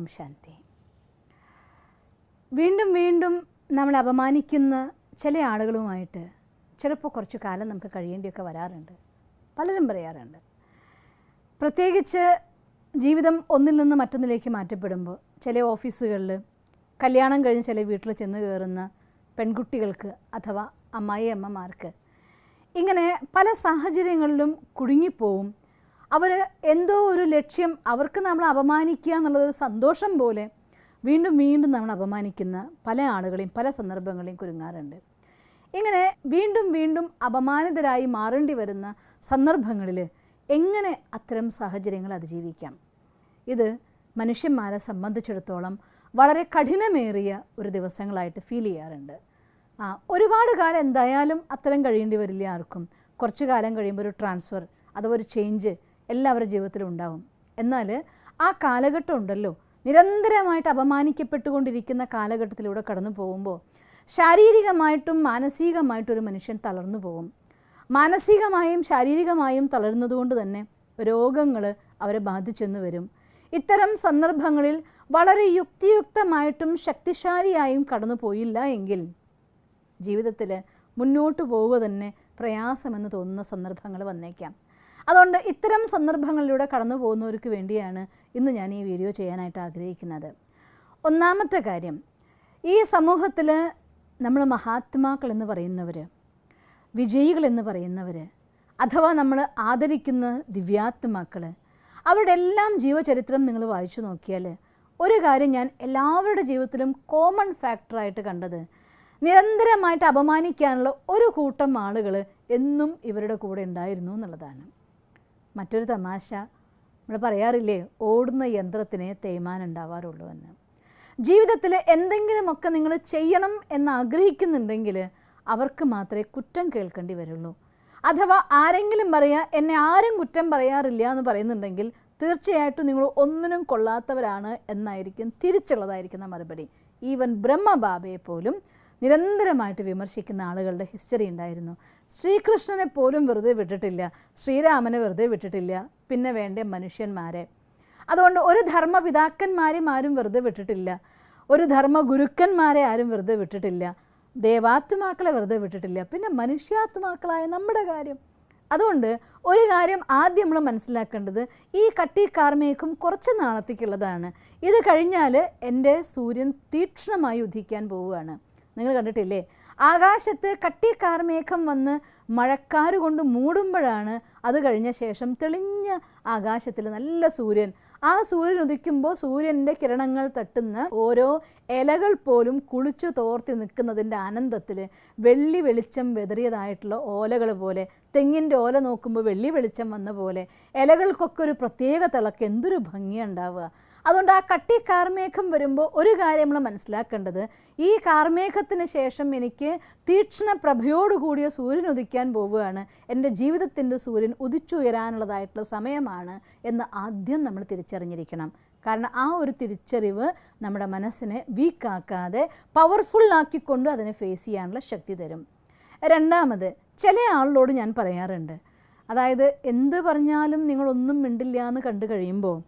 ഓം ശാന്തി. വീണ്ടും വീണ്ടും നമ്മൾ അപമാനിക്കുന്ന ചില ആളുകളുമായിട്ട് ചിലപ്പോൾ കുറച്ച് കാലം നമുക്ക് കഴിയേണ്ടിയൊക്കെ വരാറുണ്ട്. പലരും പറയാറുണ്ട്. പ്രത്യേകിച്ച് ജീവിതം ഒന്നിൽ നിന്ന് മറ്റൊന്നിലേക്ക് മാറ്റപ്പെടുമ്പോൾ ചില ഓഫീസുകളിൽ കല്യാണം കഴിഞ്ഞ് ചില വീട്ടിൽ ചെന്ന് കയറുന്ന പെൺകുട്ടികൾക്ക് അഥവാ അമ്മായിയമ്മമാർക്ക് ഇങ്ങനെ പല സാഹചര്യങ്ങളിലും കുടുങ്ങിപ്പോവും. അവർ എന്തോ ഒരു ലക്ഷ്യം, അവർക്ക് നമ്മൾ അപമാനിക്കുക എന്നുള്ളതൊരു സന്തോഷം പോലെ വീണ്ടും വീണ്ടും നമ്മൾ അപമാനിക്കുന്ന പല ആളുകളെയും പല സന്ദർഭങ്ങളെയും കുരുങ്ങാറുണ്ട്. ഇങ്ങനെ വീണ്ടും വീണ്ടും അപമാനിതരായി മാറേണ്ടി വരുന്ന സന്ദർഭങ്ങളിൽ എങ്ങനെ അത്തരം സാഹചര്യങ്ങൾ അതിജീവിക്കാം? ഇത് മനുഷ്യന്മാരെ സംബന്ധിച്ചിടത്തോളം വളരെ കഠിനമേറിയ ഒരു ദിവസങ്ങളായിട്ട് ഫീൽ ചെയ്യാറുണ്ട്. ഒരുപാട് കാലം എന്തായാലും അത്തരം കഴിയേണ്ടി വരില്ല ആർക്കും. കുറച്ച് കാലം കഴിയുമ്പോൾ ഒരു ട്രാൻസ്ഫർ അഥവാ ഒരു ചേഞ്ച് എല്ലാവരുടെ ജീവിതത്തിലും ഉണ്ടാവും. എന്നാൽ ആ കാലഘട്ടം ഉണ്ടല്ലോ, നിരന്തരമായിട്ട് അപമാനിക്കപ്പെട്ടുകൊണ്ടിരിക്കുന്ന കാലഘട്ടത്തിലൂടെ കടന്നു പോകുമ്പോൾ ശാരീരികമായിട്ടും മാനസികമായിട്ടും ഒരു മനുഷ്യൻ തളർന്നു പോകും. മാനസികമായും ശാരീരികമായും തളരുന്നതുകൊണ്ട് തന്നെ രോഗങ്ങൾ അവരെ ബാധിച്ചെന്ന് വരും. ഇത്തരം സന്ദർഭങ്ങളിൽ വളരെ യുക്തിയുക്തമായിട്ടും ശക്തിശാലിയായും കടന്നു പോയില്ല എങ്കിൽ ജീവിതത്തിൽ മുന്നോട്ട് പോവുക തന്നെ പ്രയാസമെന്ന് തോന്നുന്ന സന്ദർഭങ്ങൾ വന്നേക്കാം. അതുകൊണ്ട് ഇത്തരം സന്ദർഭങ്ങളിലൂടെ കടന്നു പോകുന്നവർക്ക് വേണ്ടിയാണ് ഇന്ന് ഞാൻ ഈ വീഡിയോ ചെയ്യാനായിട്ട് ആഗ്രഹിക്കുന്നത്. ഒന്നാമത്തെ കാര്യം, ഈ സമൂഹത്തിൽ നമ്മൾ മഹാത്മാക്കൾ എന്ന് പറയുന്നവർ, വിജയികൾ എന്ന് പറയുന്നവർ, അഥവാ നമ്മൾ ആദരിക്കുന്ന ദിവ്യാത്മാക്കൾ, അവരുടെ എല്ലാം ജീവചരിത്രം നിങ്ങൾ വായിച്ചു നോക്കിയാൽ ഒരു കാര്യം ഞാൻ എല്ലാവരുടെ ജീവിതത്തിലും കോമൺ ഫാക്ടറായിട്ട് കണ്ടത്, നിരന്തരമായിട്ട് അപമാനിക്കാനുള്ള ഒരു കൂട്ടം ആളുകൾ എന്നും ഇവരുടെ കൂടെ ഉണ്ടായിരുന്നു എന്നുള്ളതാണ്. മറ്റൊരു തമാശ നമ്മൾ പറയാറില്ലേ, ഓടുന്ന യന്ത്രത്തിനെ തേയ്മാനം ഉണ്ടാവാറുള്ളൂ എന്ന്. ജീവിതത്തിൽ എന്തെങ്കിലുമൊക്കെ നിങ്ങൾ ചെയ്യണം എന്ന് ആഗ്രഹിക്കുന്നുണ്ടെങ്കിൽ അവർക്ക് മാത്രമേ കുറ്റം കേൾക്കേണ്ടി വരുള്ളൂ. അഥവാ ആരെങ്കിലും പറയുക എന്നെ ആരും കുറ്റം പറയാറില്ല എന്ന് പറയുന്നുണ്ടെങ്കിൽ തീർച്ചയായിട്ടും നിങ്ങൾ ഒന്നിനും കൊള്ളാത്തവരാണ് എന്നായിരിക്കും തിരിച്ചുള്ളതായിരിക്കുന്ന മറുപടി. ഈവൻ ബ്രഹ്മബാബയെ പോലും നിരന്തരമായിട്ട് വിമർശിക്കുന്ന ആളുകളുടെ ഹിസ്റ്ററി ഉണ്ടായിരുന്നു. ശ്രീകൃഷ്ണനെ പോലും വെറുതെ വിട്ടിട്ടില്ല, ശ്രീരാമനെ വെറുതെ വിട്ടിട്ടില്ല, പിന്നെ വേണ്ട മനുഷ്യന്മാരെ. അതുകൊണ്ട് ഒരു ധർമ്മപിതാക്കന്മാരെയും ആരും വെറുതെ വിട്ടിട്ടില്ല, ഒരു ധർമ്മ ഗുരുക്കന്മാരെ ആരും വെറുതെ വിട്ടിട്ടില്ല, ദേവാത്മാക്കളെ വെറുതെ വിട്ടിട്ടില്ല, പിന്നെ മനുഷ്യാത്മാക്കളായ നമ്മുടെ കാര്യം. അതുകൊണ്ട് ഒരു കാര്യം ആദ്യം നമ്മൾ മനസ്സിലാക്കേണ്ടത്, ഈ കട്ടിക്കാർമേഘം കുറച്ച് നാളത്തേക്കുള്ളതാണ്. ഇത് കഴിഞ്ഞാൽ എൻ്റെ സൂര്യൻ തീക്ഷ്ണമായി ഉദിക്കാൻ പോവുകയാണ്. നിങ്ങൾ കണ്ടിട്ടില്ലേ, ആകാശത്ത് കട്ടിക്കാർമേഘം വന്ന് മഴക്കാറ് കൊണ്ട് മൂടുമ്പോഴാണ് അത് കഴിഞ്ഞ ശേഷം തെളിഞ്ഞ ആകാശത്തിൽ നല്ല സൂര്യൻ, ആ സൂര്യൻ ഉദിക്കുമ്പോൾ സൂര്യൻ്റെ കിരണങ്ങൾ തട്ടുന്ന ഓരോ ഇലകൾ പോലും കുളിച്ചു തോർത്തി നിൽക്കുന്നതിൻ്റെ ആനന്ദത്തിൽ വെള്ളി വെളിച്ചം വെതറിയതായിട്ടുള്ള ഓലകൾ പോലെ, തെങ്ങിൻ്റെ ഓല നോക്കുമ്പോൾ വെള്ളി വെളിച്ചം വന്ന പോലെ ഇലകൾക്കൊക്കെ ഒരു പ്രത്യേക തിളക്ക്, എന്തൊരു ഭംഗിയുണ്ടാവുക. അതുകൊണ്ട് ആ കട്ടി കാർമേഘം വരുമ്പോൾ ഒരു കാര്യം നമ്മൾ മനസ്സിലാക്കേണ്ടത്, ഈ കാർമേഘത്തിന് ശേഷം എനിക്ക് തീക്ഷ്ണ പ്രഭയോടുകൂടിയ സൂര്യൻ ഉദിക്കാൻ പോവുകയാണ്, എൻ്റെ ജീവിതത്തിൻ്റെ സൂര്യൻ ഉദിച്ചുയരാനുള്ളതായിട്ടുള്ള സമയമാണ് എന്ന് ആദ്യം നമ്മൾ തിരിച്ചറിഞ്ഞിരിക്കണം. കാരണം ആ ഒരു തിരിച്ചറിവ് നമ്മുടെ മനസ്സിനെ വീക്കാക്കാതെ പവർഫുള്ളാക്കിക്കൊണ്ട് അതിനെ ഫേസ് ചെയ്യാനുള്ള ശക്തി തരും. രണ്ടാമത്, ചില ആളോട് ഞാൻ പറയാറുണ്ട്, അതായത് എന്ത് പറഞ്ഞാലും നിങ്ങളൊന്നും മിണ്ടില്ല എന്ന് കണ്ടു കഴിയുമ്പോൾ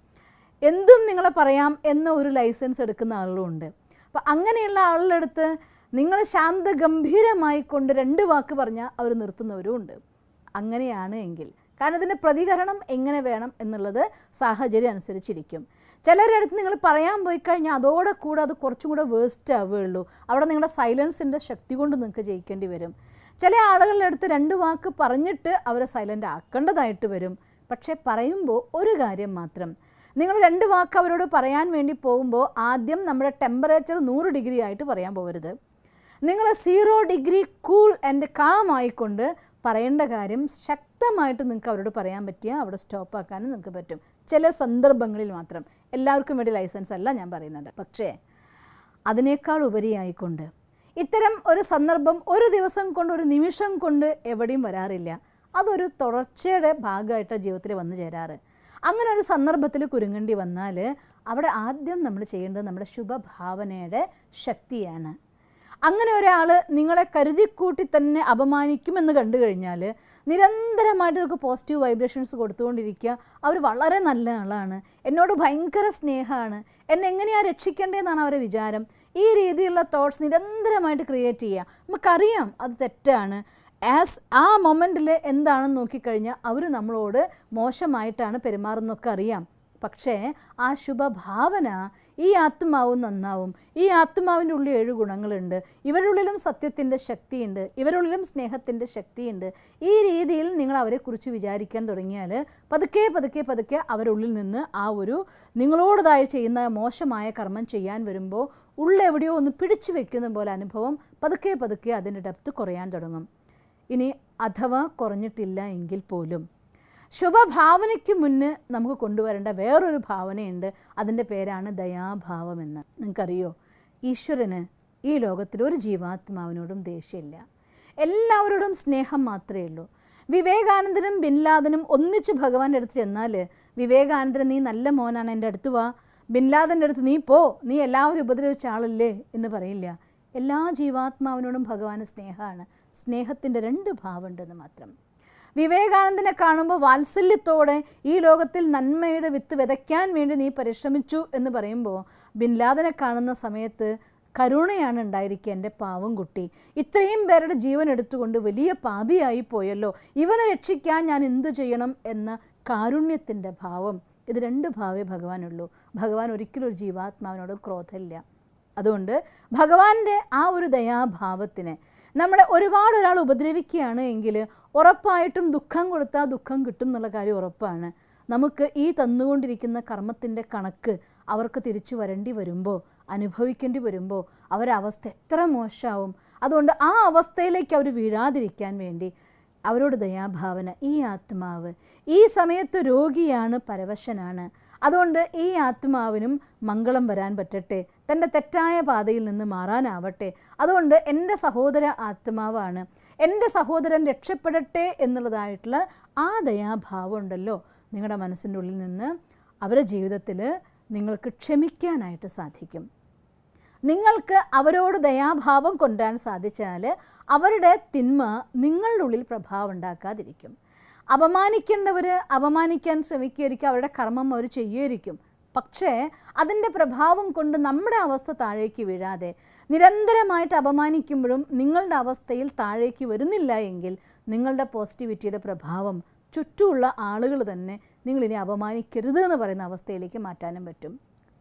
എന്തും നിങ്ങളെ പറയാം എന്ന ഒരു ലൈസൻസ് എടുക്കുന്ന ആളുകളുണ്ട്. അപ്പോൾ അങ്ങനെയുള്ള ആളുടെ അടുത്ത് നിങ്ങൾ ശാന്തഗംഭീരമായിക്കൊണ്ട് 2 വാക്ക് പറഞ്ഞാൽ അവർ നിർത്തുന്നവരും ഉണ്ട്. അങ്ങനെയാണ് എങ്കിൽ, കാരണം ഇതിൻ്റെ പ്രതികരണം എങ്ങനെ വേണം എന്നുള്ളത് സാഹചര്യം അനുസരിച്ചിരിക്കും. ചിലരുടെ അടുത്ത് നിങ്ങൾ പറയാൻ പോയി കഴിഞ്ഞാൽ അതോടെ കൂടെ അത് കുറച്ചും കൂടെ വേസ്റ്റ് ആവുകയുള്ളൂ. അവിടെ നിങ്ങളുടെ സൈലൻസിൻ്റെ ശക്തി കൊണ്ട് നിങ്ങൾക്ക് ജയിക്കേണ്ടി വരും. ചില ആളുകളുടെ അടുത്ത് 2 വാക്ക് പറഞ്ഞിട്ട് അവരെ സൈലൻ്റ് ആക്കേണ്ടതായിട്ട് വരും. പക്ഷേ പറയുമ്പോൾ ഒരു കാര്യം മാത്രം, നിങ്ങൾ 2 വാക്ക് അവരോട് പറയാൻ വേണ്ടി പോകുമ്പോൾ ആദ്യം നമ്മുടെ ടെമ്പറേച്ചർ 100 ഡിഗ്രി ആയിട്ട് പറയാൻ പോകരുത്. നിങ്ങൾ 0 ഡിഗ്രി കൂൾ ആൻഡ് കാം ആയിക്കൊണ്ട് പറയേണ്ട കാര്യം ശക്തമായിട്ട് നിങ്ങൾക്ക് അവരോട് പറയാൻ പറ്റിയാൽ അവിടെ സ്റ്റോപ്പ് ആക്കാനും നിങ്ങൾക്ക് പറ്റും. ചില സന്ദർഭങ്ങളിൽ മാത്രം, എല്ലാവർക്കും വേണ്ടി ലൈസൻസ് അല്ല ഞാൻ പറയുന്നുണ്ട്. പക്ഷേ അതിനേക്കാൾ ഉപരിയായിക്കൊണ്ട് ഇത്തരം ഒരു സന്ദർഭം ഒരു ദിവസം കൊണ്ട് ഒരു നിമിഷം കൊണ്ട് എവിടെയും വരാറില്ല. അതൊരു തുടർച്ചയുടെ ഭാഗമായിട്ട് ജീവിതത്തിൽ വന്നു ചേരാറ്. അങ്ങനെ ഒരു സന്ദർഭത്തിൽ കുരുങ്ങേണ്ടി വന്നാൽ അവിടെ ആദ്യം നമ്മൾ ചെയ്യേണ്ടത് നമ്മുടെ ശുഭഭാവനയുടെ ശക്തിയാണ്. അങ്ങനെ ഒരാൾ നിങ്ങളെ കരുതിക്കൂട്ടി തന്നെ അപമാനിക്കുമെന്ന് കണ്ടു കഴിഞ്ഞാൽ നിരന്തരമായിട്ട് അവർക്ക് പോസിറ്റീവ് വൈബ്രേഷൻസ് കൊടുത്തുകൊണ്ടിരിക്കുക. അവർ വളരെ നല്ല ആളാണ്, എന്നോട് ഭയങ്കര സ്നേഹമാണ്, എന്നെ എങ്ങനെയാണ് രക്ഷിക്കേണ്ടതെന്നാണ് അവരുടെ വിചാരം. ഈ രീതിയിലുള്ള തോട്ട്സ് നിരന്തരമായിട്ട് ക്രിയേറ്റ് ചെയ്യുക. നമുക്കറിയാം അത് തെറ്റാണ്. ആ മൊമെൻറ്റിൽ എന്താണെന്ന് നോക്കിക്കഴിഞ്ഞാൽ അവർ നമ്മളോട് മോശമായിട്ടാണ് പെരുമാറുന്നതൊക്കെ അറിയാം. പക്ഷേ ആ ശുഭഭാവന ഈ ആത്മാവും നന്നാവും. ഈ ആത്മാവിൻ്റെ ഉള്ളിൽ 7 ഗുണങ്ങളുണ്ട്. ഇവരുള്ളിലും സത്യത്തിൻ്റെ ശക്തിയുണ്ട്, ഇവരുള്ളിലും സ്നേഹത്തിൻ്റെ ശക്തിയുണ്ട്. ഈ രീതിയിൽ നിങ്ങൾ അവരെക്കുറിച്ച് വിചാരിക്കാൻ തുടങ്ങിയാൽ പതുക്കെ പതുക്കെ പതുക്കെ അവരുള്ളിൽ നിന്ന് ആ ഒരു നിങ്ങളോടതായി ചെയ്യുന്ന മോശമായ കർമ്മം ചെയ്യാൻ വരുമ്പോൾ ഉള്ളെവിടെയോ ഒന്ന് പിടിച്ചു വെക്കുന്ന പോലെ അനുഭവം പതുക്കെ പതുക്കെ അതിൻ്റെ ഡെപ്ത് കുറയാൻ തുടങ്ങും. ഇനി അഥവാ കുറഞ്ഞിട്ടില്ല എങ്കിൽ പോലും ശുഭഭാവനയ്ക്ക് മുന്നേ നമുക്ക് കൊണ്ടുവരേണ്ട വേറൊരു ഭാവനയുണ്ട്. അതിൻ്റെ പേരാണ് ദയാഭാവമെന്ന്. നിങ്ങൾക്കറിയോ, ഈശ്വരന് ഈ ലോകത്തിൽ ഒരു ജീവാത്മാവിനോടും ദേഷ്യമില്ല, എല്ലാവരോടും സ്നേഹം മാത്രമേ ഉള്ളൂ. വിവേകാനന്ദനും ബിൻ ലാദനും ഒന്നിച്ച് ഭഗവാന്റെ അടുത്ത് ചെന്നാൽ വിവേകാനന്ദൻ നീ നല്ല മോനാണ്, എൻ്റെ അടുത്ത് വാ, ബിൻ ലാദൻ്റെ അടുത്ത് നീ പോ, നീ എല്ലാവരും ഉപദ്രവിച്ച ആളല്ലേ എന്ന് പറയില്ല. എല്ലാ ജീവാത്മാവിനോടും ഭഗവാന് സ്നേഹമാണ്. സ്നേഹത്തിൻ്റെ 2 ഭാവമുണ്ടെന്ന് മാത്രം. വിവേകാനന്ദനെ കാണുമ്പോൾ വാത്സല്യത്തോടെ ഈ ലോകത്തിൽ നന്മയുടെ വിത്ത് വിതയ്ക്കാൻ വേണ്ടി നീ പരിശ്രമിച്ചു എന്ന് പറയുമ്പോൾ, ബിൻ ലാദനെ കാണുന്ന സമയത്ത് കരുണയാണ് ഉണ്ടായിരിക്കുക. എൻ്റെ പാവം കുട്ടി ഇത്രയും പേരുടെ ജീവൻ എടുത്തുകൊണ്ട് വലിയ പാപിയായി പോയല്ലോ, ഇവനെ രക്ഷിക്കാൻ ഞാൻ എന്തു ചെയ്യണം എന്ന കാരുണ്യത്തിൻ്റെ ഭാവം. ഇത് 2 ഭാവേ ഭഗവാനുള്ളൂ. ഭഗവാൻ ഒരിക്കലും ഒരു ജീവാത്മാവിനോട് ക്രോധമില്ല. അതുകൊണ്ട് ഭഗവാന്റെ ആ ഒരു ദയാഭാവത്തിന് നമ്മളെ ഒരുപാട് ഒരാൾ ഉപദ്രവിക്കുകയാണ് എങ്കിൽ ഉറപ്പായിട്ടും ദുഃഖം കൊടുത്താൽ ദുഃഖം കിട്ടും എന്നുള്ള കാര്യം ഉറപ്പാണ്. നമുക്ക് ഈ തന്നുകൊണ്ടിരിക്കുന്ന കർമ്മത്തിൻ്റെ കണക്ക് അവർക്ക് തിരിച്ചു വരേണ്ടി വരുമ്പോൾ, അനുഭവിക്കേണ്ടി വരുമ്പോൾ അവരവസ്ഥ എത്ര മോശമാവും. അതുകൊണ്ട് ആ അവസ്ഥയിലേക്ക് അവർ വീഴാതിരിക്കാൻ വേണ്ടി അവരോട് ദയാഭാവന. ഈ ആത്മാവ് ഈ സമയത്ത് രോഗിയാണ്, പരവശനാണ്. അതുകൊണ്ട് ഈ ആത്മാവിനും മംഗളം വരാൻ പറ്റട്ടെ, തൻ്റെ തെറ്റായ പാതയിൽ നിന്ന് മാറാനാവട്ടെ. അതുകൊണ്ട് എൻ്റെ സഹോദര ആത്മാവാണ്, എൻ്റെ സഹോദരൻ രക്ഷപ്പെടട്ടെ എന്നുള്ളതായിട്ടുള്ള ആ ദയാഭാവം ഉണ്ടല്ലോ നിങ്ങളുടെ മനസ്സിൻ്റെ ഉള്ളിൽ നിന്ന് അവരുടെ ജീവിതത്തിൽ നിങ്ങൾക്ക് ക്ഷമിക്കാനായിട്ട് സാധിക്കും. നിങ്ങൾക്ക് അവരോട് ദയാഭാവം കൊണ്ടുവരാൻ സാധിച്ചാൽ അവരുടെ തിന്മ നിങ്ങളുടെ ഉള്ളിൽ പ്രഭാവം ഉണ്ടാക്കാതിരിക്കും. അപമാനിക്കേണ്ടവർ അപമാനിക്കാൻ ശ്രമിക്കുമായിരിക്കും, അവരുടെ കർമ്മം അവർ ചെയ്യുമായിരിക്കും. പക്ഷേ അതിൻ്റെ പ്രഭാവം കൊണ്ട് നമ്മുടെ അവസ്ഥ താഴേക്ക് വീഴാതെ നിരന്തരമായിട്ട് അപമാനിക്കുമ്പോഴും നിങ്ങളുടെ അവസ്ഥയിൽ താഴേക്ക് വരുന്നില്ല എങ്കിൽ നിങ്ങളുടെ പോസിറ്റിവിറ്റിയുടെ പ്രഭാവം ചുറ്റുമുള്ള ആളുകൾ തന്നെ നിങ്ങളിനി അപമാനിക്കരുത് എന്ന് പറയുന്ന അവസ്ഥയിലേക്ക് മാറ്റാനും പറ്റും.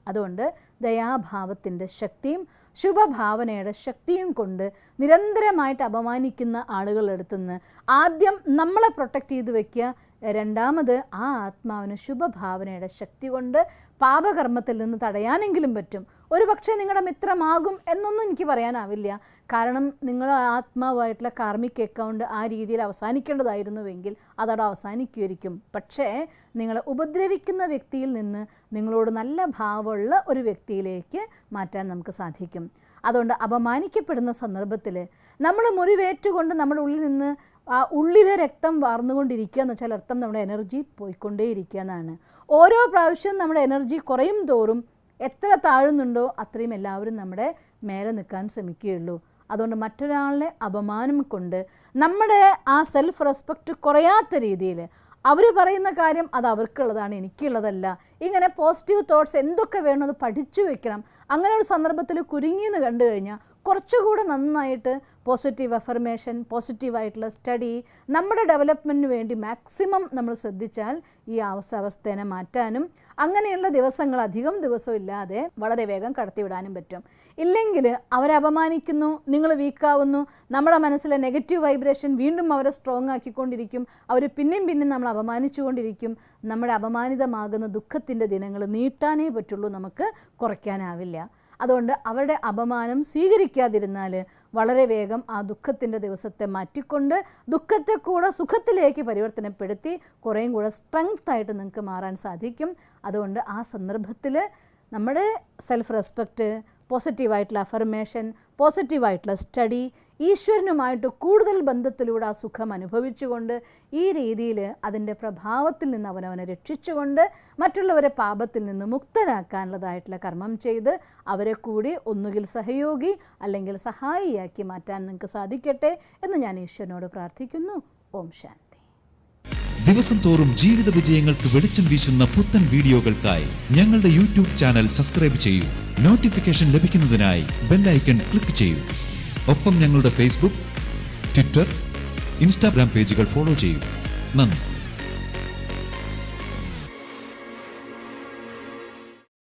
അതുകൊണ്ട് ദയാഭാവത്തിൻ്റെ ശക്തിയും ശുഭഭാവനയുടെ ശക്തിയും കൊണ്ട് നിരന്തരമായിട്ട് അപമാനിക്കുന്ന ആളുകളുടെ അടുത്തുനിന്ന് ആദ്യം നമ്മളെ പ്രൊട്ടക്റ്റ് ചെയ്ത് വയ്ക്കുക. രണ്ടാമത് ആ ആത്മാവിന് ശുഭഭാവനയുടെ ശക്തി കൊണ്ട് പാപകർമ്മത്തിൽ നിന്ന് തടയാനെങ്കിലും പറ്റും. ഒരു പക്ഷേ നിങ്ങളുടെ മിത്രമാകും എന്നൊന്നും എനിക്ക് പറയാനാവില്ല. കാരണം നിങ്ങൾ ആത്മാവായിട്ടുള്ള കാർമിക് അക്കൗണ്ട് ആ രീതിയിൽ അവസാനിക്കേണ്ടതായിരുന്നുവെങ്കിൽ അതവിടെ അവസാനിക്കുമായിരിക്കും. പക്ഷേ നിങ്ങളെ ഉപദ്രവിക്കുന്ന വ്യക്തിയിൽ നിന്ന് നിങ്ങളോട് നല്ല ഭാവമുള്ള ഒരു വ്യക്തിയിലേക്ക് മാറ്റാൻ നമുക്ക് സാധിക്കും. അതുകൊണ്ട് അപമാനിക്കപ്പെടുന്ന സന്ദർഭത്തിൽ നമ്മൾ മുറിവേറ്റുകൊണ്ട് നമ്മുടെ ഉള്ളിൽ നിന്ന് ആ ഉള്ളിലെ രക്തം വാർന്നുകൊണ്ടിരിക്കുക എന്ന് വെച്ചാൽ അർത്ഥം നമ്മുടെ എനർജി പോയിക്കൊണ്ടേയിരിക്കുക എന്നാണ്. ഓരോ പ്രാവശ്യം നമ്മുടെ എനർജി കുറയും തോറും എത്ര താഴുന്നുണ്ടോ അത്രയും എല്ലാവരും നമ്മുടെ മേലെ നിൽക്കാൻ ശ്രമിക്കുകയുള്ളൂ. അതുകൊണ്ട് മറ്റൊരാളുടെ അപമാനം കൊണ്ട് നമ്മുടെ ആ സെൽഫ് റെസ്പെക്റ്റ് കുറയാത്ത രീതിയിൽ അവർ പറയുന്ന കാര്യം അത് അവർക്കുള്ളതാണ്, എനിക്കുള്ളതല്ല, ഇങ്ങനെ പോസിറ്റീവ് തോട്ട്സ് എന്തൊക്കെ വേണം അത് പഠിച്ചു വെക്കണം. അങ്ങനെ ഒരു സന്ദർഭത്തിൽ കുരുങ്ങിയെന്ന് കണ്ടു കഴിഞ്ഞാൽ കുറച്ചുകൂടെ നന്നായിട്ട് പോസിറ്റീവ് അഫർമേഷൻ, പോസിറ്റീവായിട്ടുള്ള സ്റ്റഡി, നമ്മുടെ ഡെവലപ്മെൻറ്റിന് വേണ്ടി മാക്സിമം നമ്മൾ ശ്രദ്ധിച്ചാൽ ഈ അവസ്ഥേനെ മാറ്റാനും അങ്ങനെയുള്ള ദിവസങ്ങൾ അധികം ദിവസം ഇല്ലാതെ വളരെ വേഗം കടത്തിവിടാനും പറ്റും. ഇല്ലെങ്കിൽ അവരെ അപമാനിക്കുന്നു, നിങ്ങൾ വീക്കാവുന്നു, നമ്മുടെ മനസ്സിലെ നെഗറ്റീവ് വൈബ്രേഷൻ വീണ്ടും അവരെ സ്ട്രോങ് ആക്കിക്കൊണ്ടിരിക്കും. അവർ പിന്നെയും നമ്മൾ അപമാനിച്ചുകൊണ്ടിരിക്കും. നമ്മുടെ അപമാനിതമാകുന്ന ദുഃഖത്തിൻ്റെ ദിനങ്ങൾ നീട്ടാനേ പറ്റുള്ളൂ, നമുക്ക് കുറയ്ക്കാനാവില്ല. അതുകൊണ്ട് അവരുടെ അപമാനം സ്വീകരിക്കാതിരുന്നാൽ വളരെ വേഗം ആ ദുഃഖത്തിൻ്റെ ദിവസത്തെ മാറ്റിക്കൊണ്ട് ദുഃഖത്തെ കൂടെ സുഖത്തിലേക്ക് പരിവർത്തനപ്പെടുത്തി കുറേയും കൂടെ സ്ട്രെങ്ത്തായിട്ട് നിങ്ങൾക്ക് മാറാൻ സാധിക്കും. അതുകൊണ്ട് ആ സന്ദർഭത്തിൽ നമ്മുടെ സെൽഫ് റെസ്പെക്റ്റ്, പോസിറ്റീവായിട്ടുള്ള അഫർമേഷൻ, പോസിറ്റീവായിട്ടുള്ള സ്റ്റഡി, ഈശ്വരനുമായിട്ട് കൂടുതൽ ബന്ധത്തിലൂടെ ആ സുഖം അനുഭവിച്ചുകൊണ്ട് ഈ രീതിയിൽ അതിൻ്റെ പ്രഭാവത്തിൽ നിന്ന് അവനവനെ രക്ഷിച്ചുകൊണ്ട് മറ്റുള്ളവരെ പാപത്തിൽ നിന്ന് മുക്തരാക്കാനുള്ളതായിട്ടുള്ള കർമ്മം ചെയ്ത് അവരെ കൂടി ഒന്നുകിൽ സഹയോഗി അല്ലെങ്കിൽ സഹായിയാക്കി മാറ്റാൻ നിങ്ങൾക്ക് സാധിക്കട്ടെ എന്ന് ഞാൻ ഈശ്വരനോട് പ്രാർത്ഥിക്കുന്നു. ഓം ശാന്തി. ദിവസം തോറും ജീവിത വിജയങ്ങൾക്ക് വെളിച്ചം വീശുന്ന പുത്തൻ വീഡിയോകൾക്കായി ഞങ്ങളുടെ യൂട്യൂബ് ചാനൽ സബ്സ്ക്രൈബ് ചെയ്യൂ. നോട്ടിഫിക്കേഷൻ ലഭിക്കുന്നതിനായി ബെൽ ഐക്കൺ ക്ലിക്ക് ചെയ്യൂ. ഒപ്പം ഞങ്ങളുടെ ഫേസ്ബുക്ക്, ട്വിറ്റർ, ഇൻസ്റ്റാഗ്രാം പേജുകൾ ഫോളോ ചെയ്യൂ. നന്ദി.